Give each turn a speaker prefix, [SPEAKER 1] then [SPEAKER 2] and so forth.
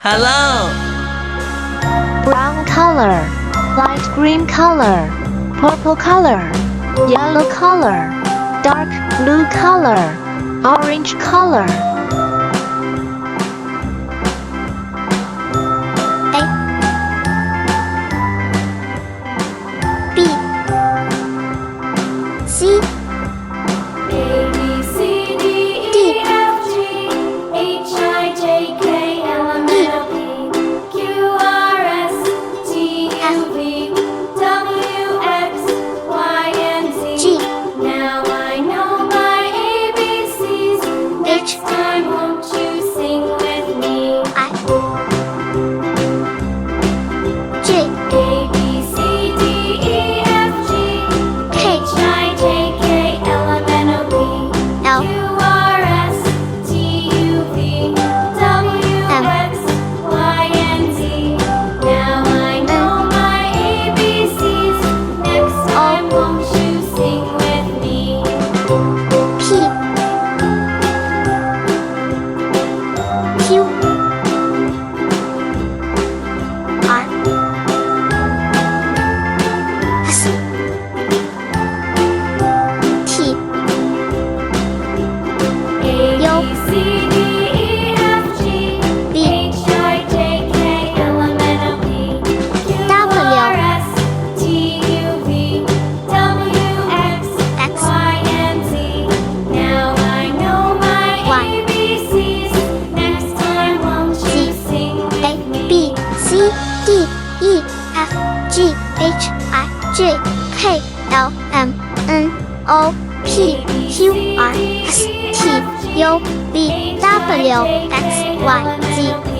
[SPEAKER 1] Hello.
[SPEAKER 2] Brown color, light green color, purple color, yellow color, dark blue color, orange color.
[SPEAKER 3] A B C D E F G H I J K L M N O P Q R S T U V W X Y Z